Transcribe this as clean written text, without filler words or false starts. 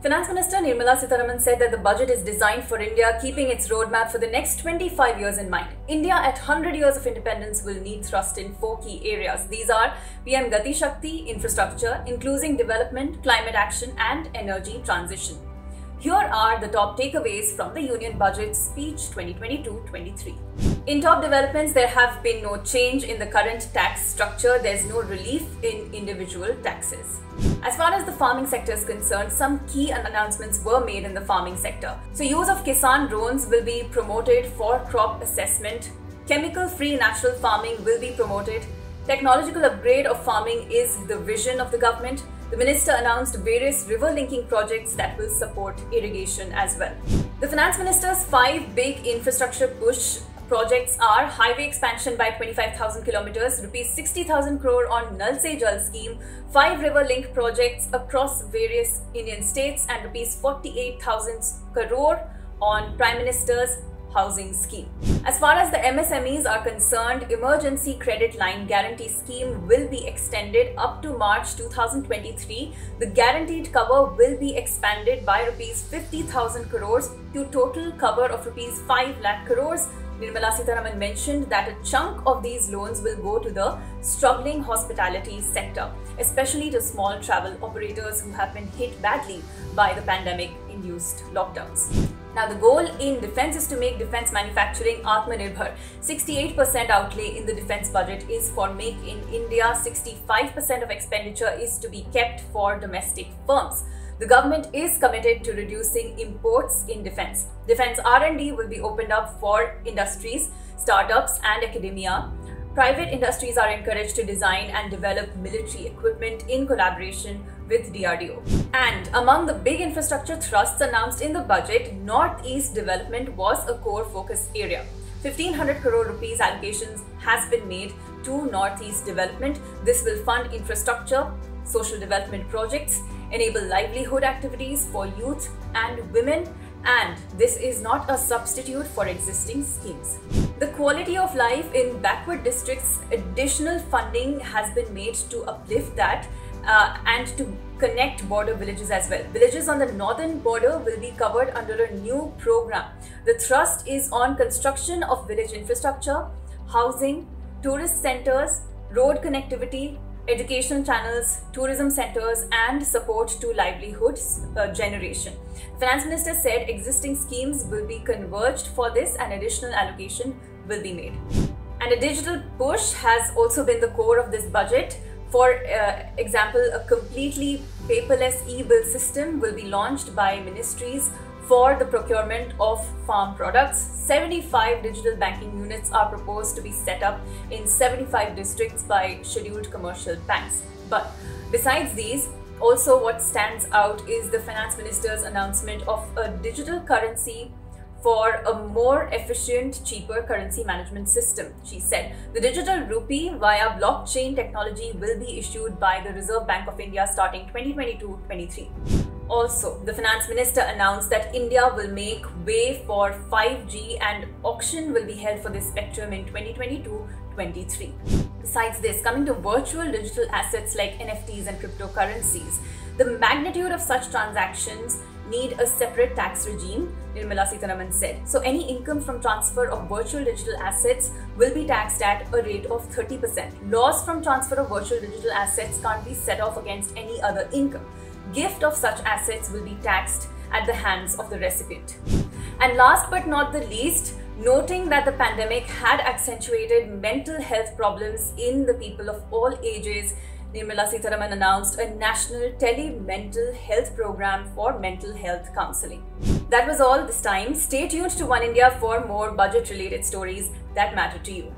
Finance Minister Nirmala Sitharaman said that the budget is designed for India, keeping its roadmap for the next 25 years in mind. India at 100 years of independence will need thrust in 4 key areas. These are PM Gati Shakti, infrastructure, inclusive development, climate action and energy transition. Here are the top takeaways from the Union Budget Speech 2022-23. In top developments, there have been no change in the current tax structure. There is no relief in individual taxes. As far as the farming sector is concerned, some key announcements were made in the farming sector. So use of Kisan drones will be promoted for crop assessment. Chemical-free natural farming will be promoted. Technological upgrade of farming is the vision of the government. The minister announced various river linking projects that will support irrigation as well. The finance minister's 5 big infrastructure push projects are highway expansion by 25,000 kilometers, rupees 60,000 crore on Nal Se Jal scheme, 5 river link projects across various Indian states and rupees 48,000 crore on Prime Minister's housing scheme. As far as the MSMEs are concerned, emergency credit line guarantee scheme will be extended up to March 2023. The guaranteed cover will be expanded by rupees 50,000 crores to total cover of rupees 5 lakh crores. Nirmala Sitharaman mentioned that a chunk of these loans will go to the struggling hospitality sector, especially to small travel operators who have been hit badly by the pandemic-induced lockdowns. Now, the goal in defense is to make defense manufacturing Atmanirbhar. 68% outlay in the defense budget is for Make in India. 65% of expenditure is to be kept for domestic firms. The government is committed to reducing imports in defense. Defense R&D will be opened up for industries, startups and academia. Private industries are encouraged to design and develop military equipment in collaboration with DRDO. And among the big infrastructure thrusts announced in the budget, Northeast development was a core focus area. 1,500 crore rupees allocations has been made to Northeast development. This will fund infrastructure, social development projects, enable livelihood activities for youth and women, and this is not a substitute for existing schemes. The quality of life in backward districts, additional funding has been made to uplift that and to connect border villages as well. Villages on the northern border will be covered under a new program. The thrust is on construction of village infrastructure, housing, tourist centers, road connectivity, educational channels, tourism centers and support to livelihood generation. Finance Minister said existing schemes will be converged for this and additional allocation will be made. And a digital push has also been the core of this budget. For example, a completely paperless e-bill system will be launched by ministries for the procurement of farm products. 75 digital banking units are proposed to be set up in 75 districts by scheduled commercial banks. But besides these, also what stands out is the Finance Minister's announcement of a digital currency for a more efficient, cheaper currency management system. She said the digital rupee via blockchain technology will be issued by the Reserve Bank of India starting 2022-23. Also, the Finance Minister announced that India will make way for 5G and auction will be held for this spectrum in 2022-23. Besides this, coming to virtual digital assets like NFTs and cryptocurrencies, the magnitude of such transactions need a separate tax regime, Nirmala Sitharaman said. So any income from transfer of virtual digital assets will be taxed at a rate of 30%. Loss from transfer of virtual digital assets can't be set off against any other income. Gift of such assets will be taxed at the hands of the recipient. And last but not the least, noting that the pandemic had accentuated mental health problems in the people of all ages, Nirmala Sitharaman announced a national tele-mental health program for mental health counseling. That was all this time. Stay tuned to One India for more budget-related stories that matter to you.